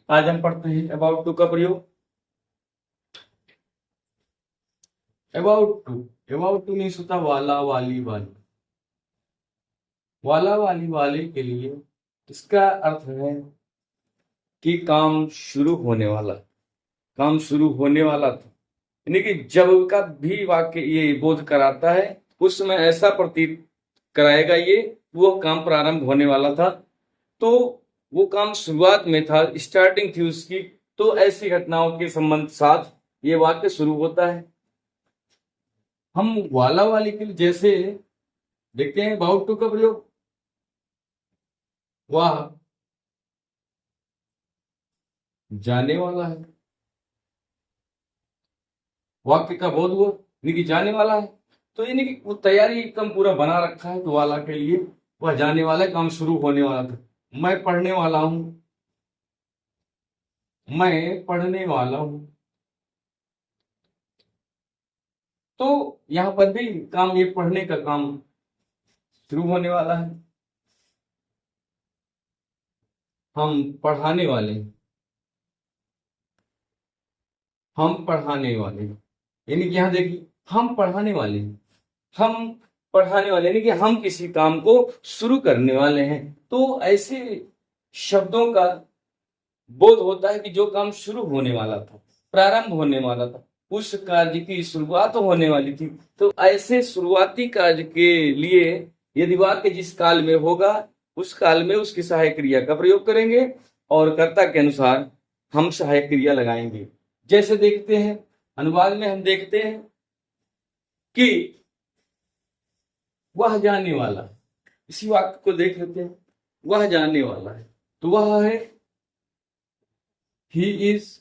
आज हम पढ़ते हैं अबाउट टू का प्रयोग। अबाउट टू मीन्स होता वाला वाली वाली। वाला वाली वाले के लिए इसका अर्थ है कि काम शुरू होने वाला, काम शुरू होने वाला था। यानी कि जब का भी वाक्य ये बोध कराता है उस समय ऐसा प्रतीत कराएगा ये वो काम प्रारंभ होने वाला था, तो वो काम शुरुआत में था, स्टार्टिंग थी उसकी। तो ऐसी घटनाओं के संबंध साथ ये वाक्य शुरू होता है। हम वाला वाली के लिए जैसे देखते हैं अबाउट टू का प्रयोग। वह जाने वाला है, वाक्य का बोध हुआ यानी कि जाने वाला है, तो यानी कि वो तैयारी एकदम पूरा बना रखा है। तो वाला के लिए वह जाने वाला है, काम शुरू होने वाला था। मैं पढ़ने वाला हूं, मैं पढ़ने वाला हूं, तो यहां पर भी काम, ये पढ़ने का काम शुरू होने वाला है। हम पढ़ाने वाले हैं, हम पढ़ाने वाले हैं, यानी कि यहां देखिए हम पढ़ाने वाले हैं, हम पढ़ाने वाले यानी कि हम किसी काम को शुरू करने वाले हैं। तो ऐसे शब्दों का बोध होता है कि जो काम शुरू होने वाला था, प्रारंभ होने वाला था, उस कार्य की शुरुआत होने वाली थी। तो ऐसे शुरुआती कार्य के लिए यदि वाक्य जिस काल में होगा उस काल में उसकी सहायक क्रिया का प्रयोग करेंगे और कर्ता के अनुसार हम सहायक क्रिया लगाएंगे। जैसे देखते हैं अनुवाद में हम देखते हैं कि वह जाने वाला है। इसी वाक्य को देख लेते हैं, वह जाने वाला है, तो वह है ही इज।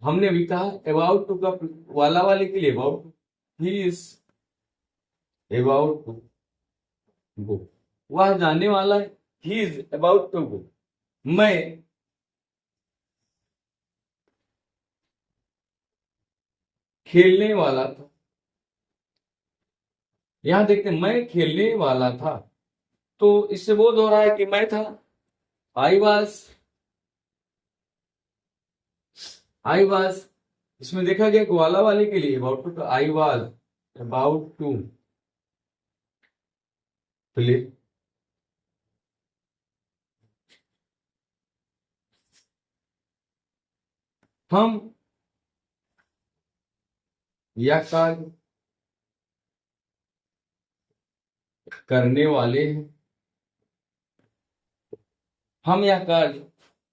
हमने भी कहा अबाउट टू का वाला वाले के लिए about, he is about to go. वह जाने वाला है, he is about to go. मैं खेलने वाला था, यहां देखते हैं मैं खेलने वाला था, तो इससे बोध हो रहा है कि मैं था। आई वाज, आई वाज, इसमें देखा गया कि वाला वाले के लिए अबाउट टू का I was about to play. हम या कार्य करने वाले हैं, हम यह कार्य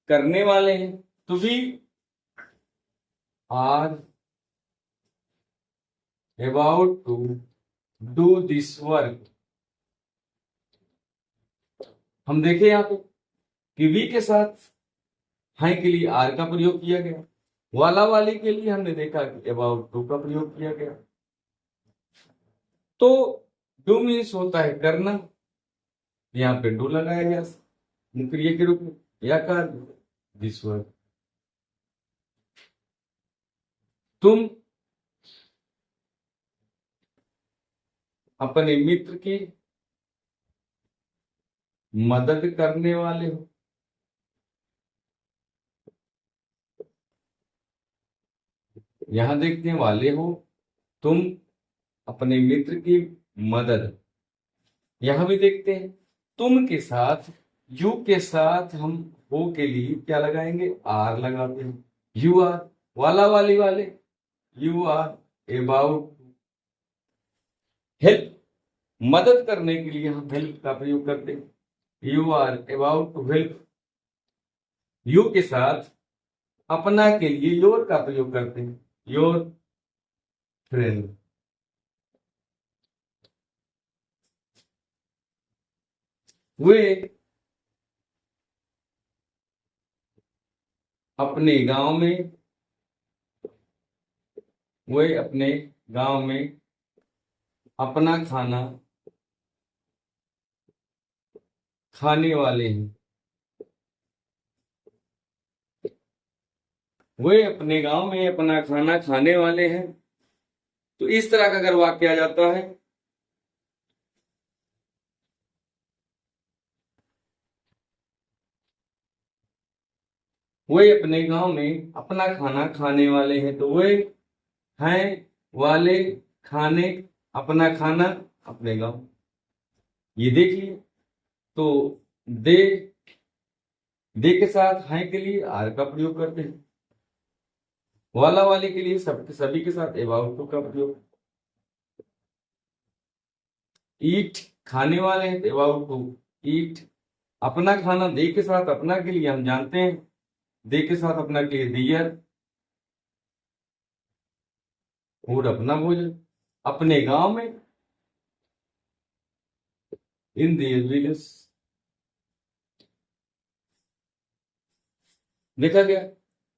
करने वाले हैं, तो we are about to do this work. हम देखें यहाँ पे कि वी के साथ हैं के लिए आर का प्रयोग किया गया, वाला वाले के लिए हमने देखा कि अबाउट टू का प्रयोग किया गया। तो डू मीन्स होता है करना, यहाँ पे डू लगाया गया क्रिया के रूप में, या कार्य दिस वर्क। तुम अपने मित्र की मदद करने वाले हो, यहां देखते हैं वाले हो, तुम अपने मित्र की मदद। यहां भी देखते हैं तुम के साथ, यू के साथ हम हो के लिए क्या लगाएंगे, आर लगाते हैं। यू आर वाला वाली वाले, यू आर अबाउट हेल्प, मदद करने के लिए हम हेल्प का प्रयोग करते हैं। You are about to help. You के साथ अपना के लिए योर का प्रयोग करते हैं, योर फ्रेंड। वे अपने गांव में, वे अपने गांव में अपना खाना खाने वाले हैं, वे अपने गांव में अपना खाना खाने वाले हैं। तो इस तरह का अगर वाक्य आ जाता है वे अपने गांव में अपना खाना खाने वाले हैं, तो वे हैं वाले खाने अपना खाना अपने गांव। ये देखिए, तो दे दे के साथ हैं के लिए आर का प्रयोग करते हैं, वाला वाले के लिए सब सभी के साथ अबाउट टू का प्रयोग। ईट खाने वाले हैं, अबाउट टू ईट। अपना खाना दे के साथ अपना के लिए हम जानते हैं, दे के साथ अपना के लिए दियर, और अपना भोजन अपने गांव में, इन दियर विलेज। देखा गया।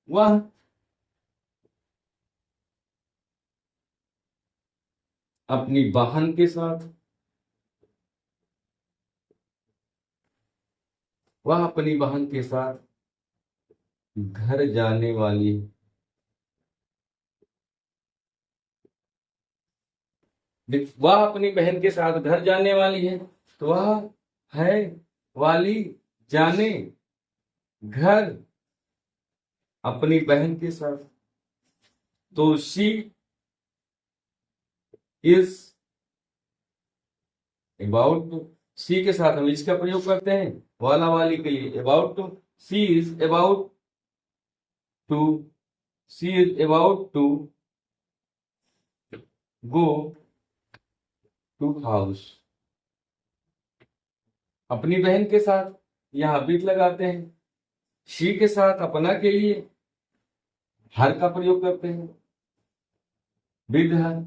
वह अपनी बहन के साथ, वह अपनी बहन के साथ घर जाने वाली, वह अपनी बहन के साथ घर जाने वाली है, तो वह है वाली जाने घर अपनी बहन के साथ, तो शी इज अबाउट टू। सी के साथ हम इसका प्रयोग करते हैं वाला वाली के लिए about to. She is about to, she is about to go to house. अपनी बहन के साथ यहां बीट लगाते हैं। शी के साथ अपना के लिए हर का प्रयोग करते हैं, विद हर।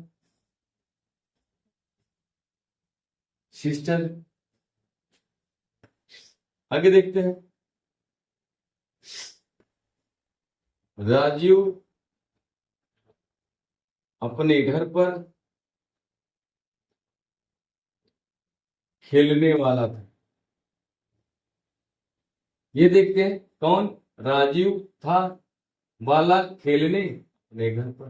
सिस्टर। आगे देखते हैं। राजू अपने घर पर खेलने वाला था। ये देखते हैं कौन, राजीव था वाला खेलने अपने घर पर।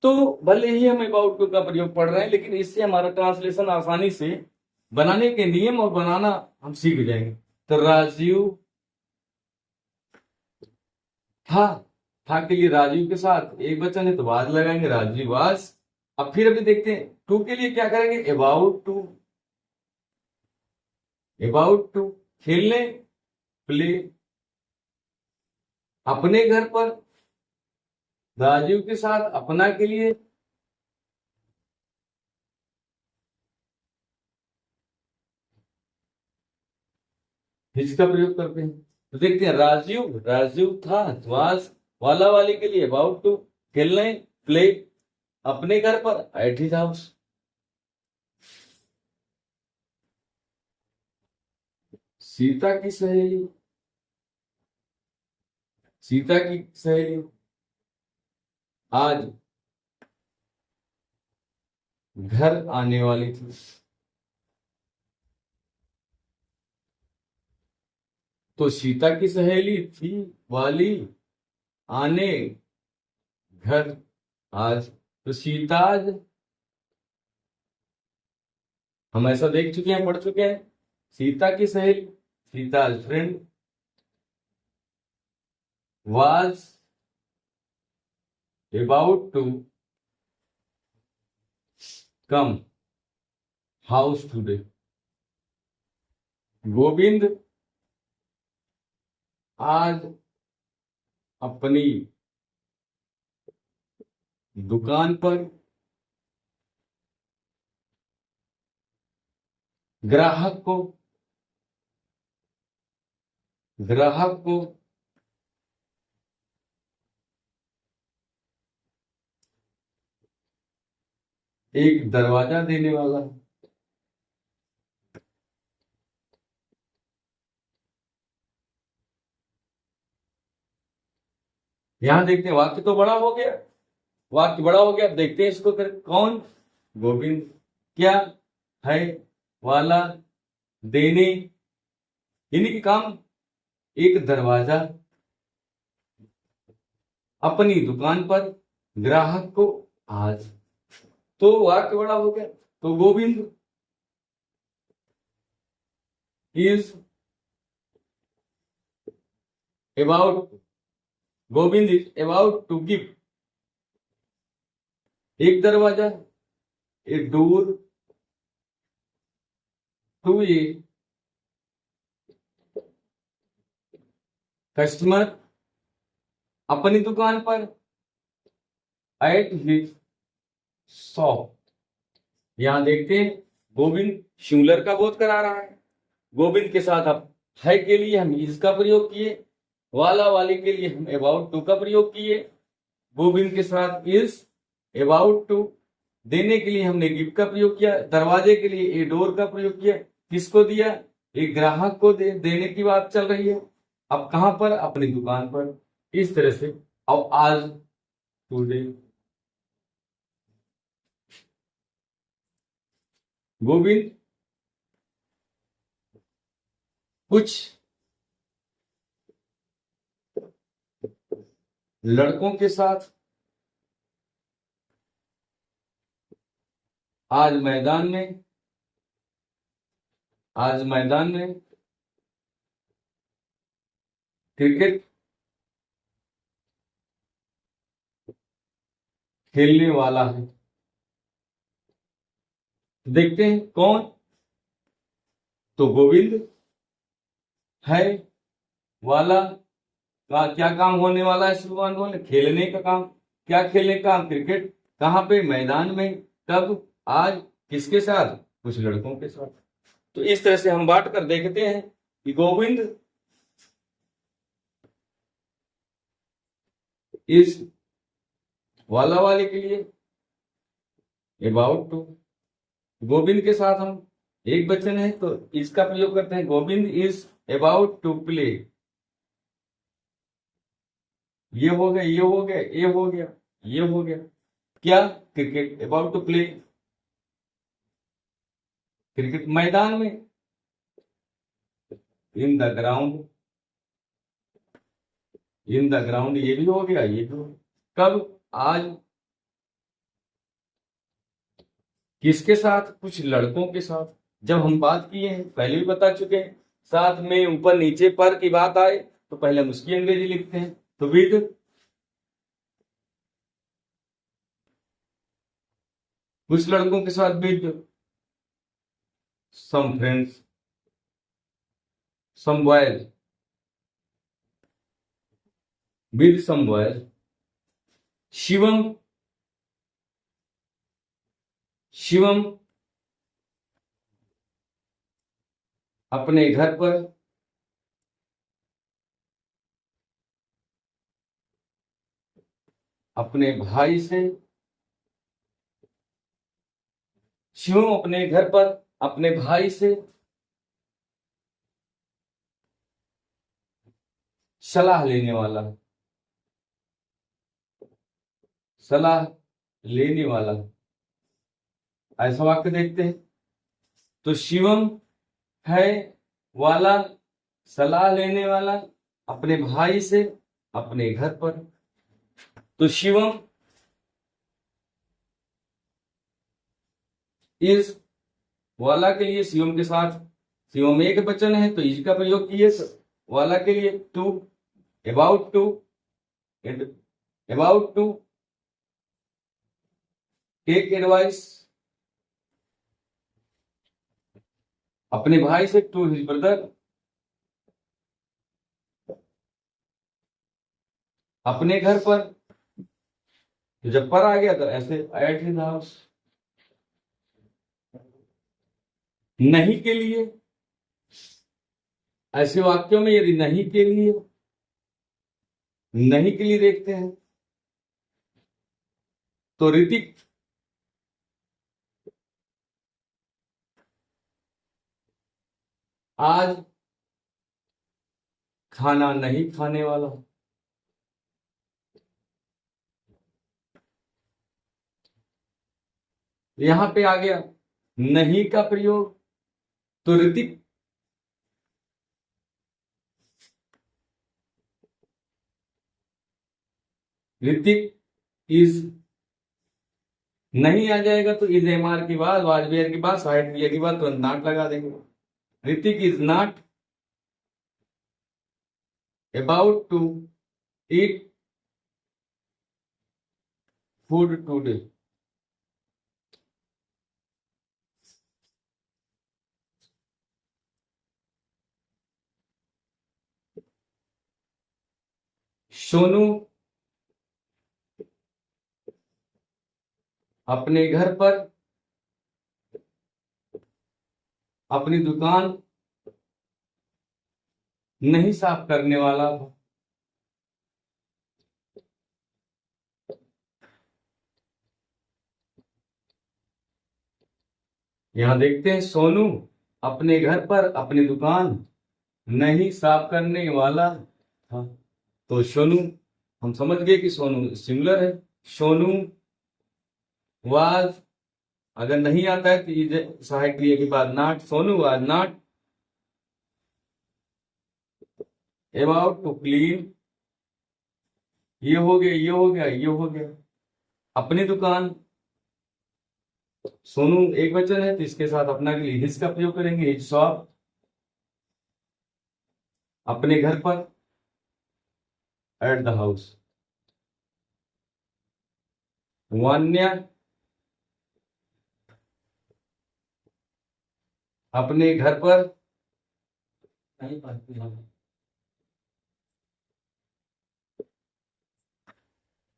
तो भले ही हम अबाउट टू का प्रयोग पढ़ रहे हैं, लेकिन इससे हमारा ट्रांसलेशन आसानी से बनाने के नियम और बनाना हम सीख जाएंगे। तो राजीव था के लिए राजीव के साथ एक वचन है तो वाज लगाएंगे, राजीव वाज। अब फिर अभी देखते हैं टू के लिए क्या करेंगे, अबाउट टू। अबाउट टू खेलने, प्ले। अपने घर पर राजीव के साथ अपना के लिए हिज का प्रयोग करते हैं। तो देखते हैं राजीव, राजीव था वाज, वाला वाले के लिए अबाउट टू, खेलने प्ले, अपने घर पर एट हिज हाउस। सीता की सहेली, सीता की सहेली आज घर आने वाली थी। तो सीता की सहेली थी वाली आने घर आज, तो सीता आज, हम ऐसा देख चुके हैं, पढ़ चुके हैं। सीता की सहेली, Sita friend, was about to come house today। Govind आज अपनी दुकान पर ग्राहक को एक दरवाजा देने वाला है। यहां देखते हैं वाक्य तो बड़ा हो गया, वाक्य बड़ा हो गया। देखते हैं इसको फिर, कौन, गोविंद, क्या है, वाला, देने, इन्हीं के काम, एक दरवाजा, अपनी दुकान पर ग्राहक को आज। तो वाक्य बड़ा हो गया। तो Govind is about, Govind is about to give, एक दरवाजा, a door to a customer, अपनी दुकान पर, एट हिज शॉप। यहां देखते हैं गोविंद सिंगुलर का बोध करा रहा है। गोविंद के साथ अब है के लिए हम इज का प्रयोग किए, वाला वाले के लिए हम अबाउट टू का प्रयोग किए, गोविंद के साथ इज अबाउट टू, देने के लिए हमने गिव का प्रयोग किया, दरवाजे के लिए ए डोर का प्रयोग किया, किसको दिया, एक ग्राहक को देने की बात चल रही है। अब कहां पर, अपनी दुकान पर। इस तरह से अब आज टुडे, गोविंद कुछ लड़कों के साथ आज मैदान में क्रिकेट खेलने वाला है। देखते हैं कौन, तो गोविंद है वाला का क्या काम होने वाला है, शुरुआत होने, खेलने का काम। क्या खेलने का काम, क्रिकेट। कहां पे, मैदान में। कब, आज। किसके साथ, कुछ लड़कों के साथ। तो इस तरह से हम बांट कर देखते हैं कि गोविंद इस वाला वाले के लिए अबाउट टू, गोविंद के साथ हम एक वचन है तो इसका प्रयोग करते हैं, Govind is about to play. ये हो गया, ये हो गया, ये हो गया, ये हो गया, क्या, cricket, about to play cricket, मैदान में, in the ground, in the ground, ये भी हो गया, ये भी हो गया। कब, आज। किसके साथ, कुछ लड़कों के साथ। जब हम बात किए हैं, पहले भी बता चुके हैं, साथ में ऊपर नीचे पर की बात आए तो पहले हम उसकी अंग्रेजी लिखते हैं, तो विद, कुछ लड़कों के साथ with some friends, some boys, with some boys. Shivam, Shivam अपने घर पर, अपने भाई से, शिवम अपने घर पर अपने भाई से सलाह लेने वाला, सलाह लेने वाला, ऐसा वाक्य देखते हैं। तो शिवम है वाला, सलाह लेने वाला, अपने भाई से, अपने घर पर। तो शिवम इज वाला के लिए, शिवम के साथ, शिवम एक वचन है तो इज का प्रयोग किए, वाला के लिए to, about to, about to take advice, अपने भाई से, टू हिज ब्रदर, अपने घर पर। जब पर आ गया तो ऐसे एट हिज हाउस। नहीं के लिए, ऐसे वाक्यों में यदि नहीं के लिए, नहीं के लिए देखते हैं तो ऋतिक आज खाना नहीं खाने वाला। यहां पे आ गया नहीं का प्रयोग, तो ऋतिक इज, नहीं आ जाएगा तो इज एम आर के बाद, वाजपेयर के बाद, साइड के बाद तुरंत नॉट लगा देंगे। Hrithik is not about to eat food today. Sonu अपने घर पर अपनी दुकान नहीं साफ करने वाला था। यहां देखते हैं, सोनू अपने घर पर अपनी दुकान नहीं साफ करने वाला था। तो सोनू, हम समझ गए कि सोनू सिंगुलर है। सोनू वाज, अगर नहीं आता है तो ये सहायक क्रिया के बाद not, Sonu was not about to clean. ये हो गया, ये हो गया, ये हो गया। अपनी दुकान, सोनू एक वचन है तो इसके साथ अपना के लिए हिज का प्रयोग करेंगे, हिज शॉप। अपने घर पर, एट द हाउस। वान्या अपने घर पर नहीं पढ़ती है।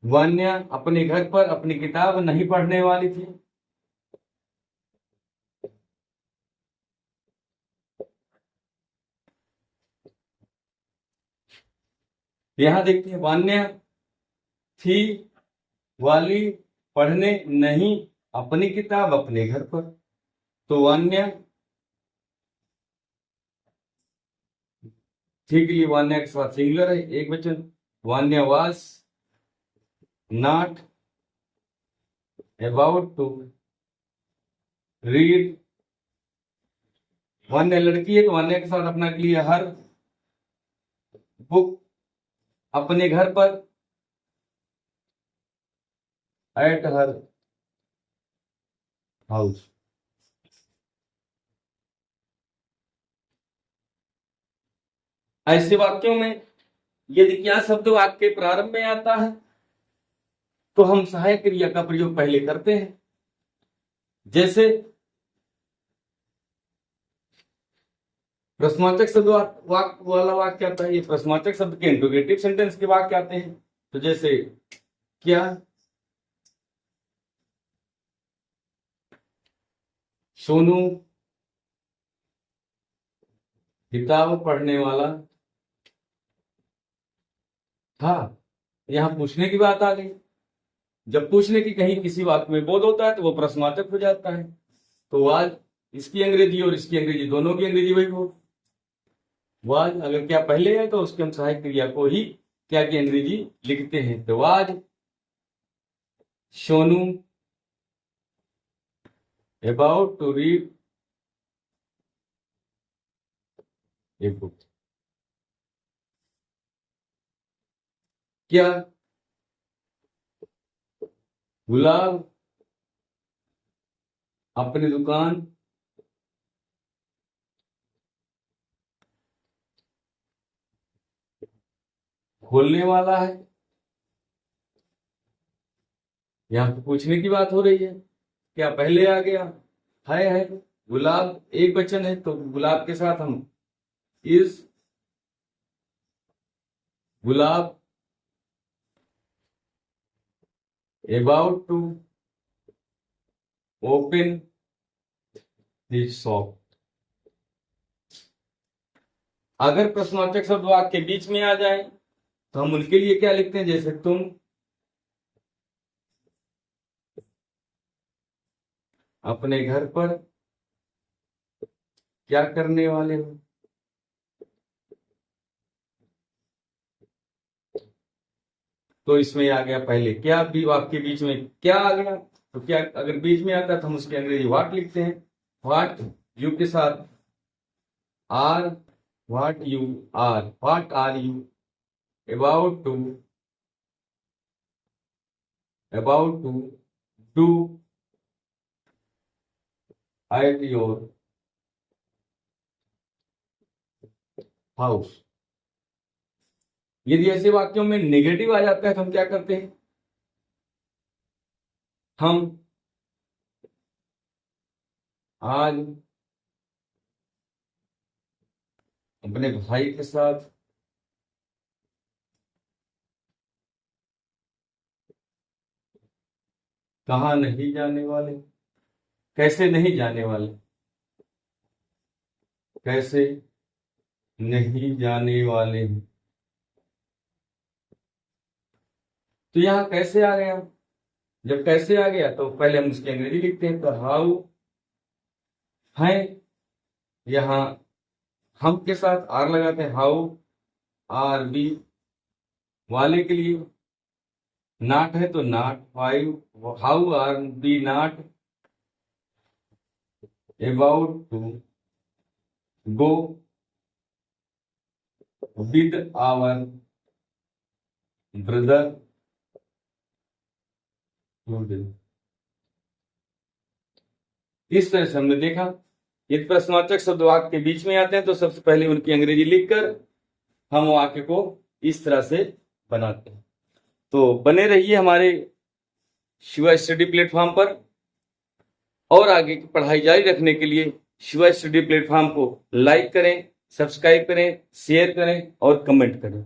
वान्या अपने घर पर अपनी किताब नहीं पढ़ने वाली थी। यहां देखते हैं, वान्या थी वाली पढ़ने नहीं अपनी किताब अपने घर पर। तो वान्या थी के लिए वान्या के साथ सिंगुलर है, एक वचन। Vanya was not about to read. Vanya लड़की है तो वान्या के साथ अपना के लिए हर बुक अपने घर पर, एट हर हाउस। ऐसे वाक्यों में यदि क्या शब्द वाक्य के प्रारंभ में आता है तो हम सहायक क्रिया का प्रयोग पहले करते हैं। जैसे प्रश्नवाचक शब्द वाक्य वाला वाक्य आता है, ये प्रश्नवाचक शब्द के इंट्रोगेटिव सेंटेंस के वाक्य आते हैं। तो जैसे क्या सोनू किताब पढ़ने वाला था। यहां पूछने की बात आ गई। जब पूछने की कहीं किसी वाक्य में बोध होता है तो वो प्रश्नवाचक हो जाता है। तो वाज, इसकी अंग्रेजी और इसकी अंग्रेजी, दोनों की अंग्रेजी वही हो। वाज अगर क्या पहले है तो उसके हम सहायक क्रिया को ही क्या की अंग्रेजी लिखते हैं। तो was Sonu about to read a book. क्या गुलाब अपनी दुकान खोलने वाला है। यहाँ पे पूछने की बात हो रही है, क्या पहले आ गया, है। गुलाब एक वचन है तो गुलाब के साथ हम is Gulab about to open this shop. अगर प्रश्नवाचक शब्द वाक्य के बीच में आ जाए तो हम उनके लिए क्या लिखते हैं, जैसे तुम अपने घर पर क्या करने वाले हो। तो इसमें आ गया पहले क्या, भी वाक्य बीच में क्या आ गया। तो क्या अगर बीच में आता है तो हम उसकी अंग्रेजी व्हाट लिखते हैं। व्हाट यू के साथ are, what you are, what are you about to do at your house. यदि ऐसे वाक्यों में नेगेटिव आ जाता है तो हम क्या करते हैं, हम आज अपने भाई के साथ कहाँ नहीं जाने वाले, कैसे नहीं जाने वाले, कैसे नहीं जाने वाले हैं। तो यहाँ कैसे आ गया, जब कैसे आ गया तो पहले हम उसकी अंग्रेजी लिखते हैं, तो हाउ है, यहाँ हम के साथ आर लगाते हैं, हाउ आर बी, वाले के लिए नॉट है तो not, how are be not about to go with our brother today. इस तरह से हमने देखा, यदि प्रश्नवाचक शब्द वाक्य के बीच में आते हैं तो सबसे पहले उनकी अंग्रेजी लिखकर हम वाक्य को इस तरह से बनाते हैं। तो बने रहिए हमारे शिवा स्टडी प्लेटफॉर्म पर, और आगे की पढ़ाई जारी रखने के लिए शिवा स्टडी प्लेटफॉर्म को लाइक करें, सब्सक्राइब करें, शेयर करें और कमेंट करें।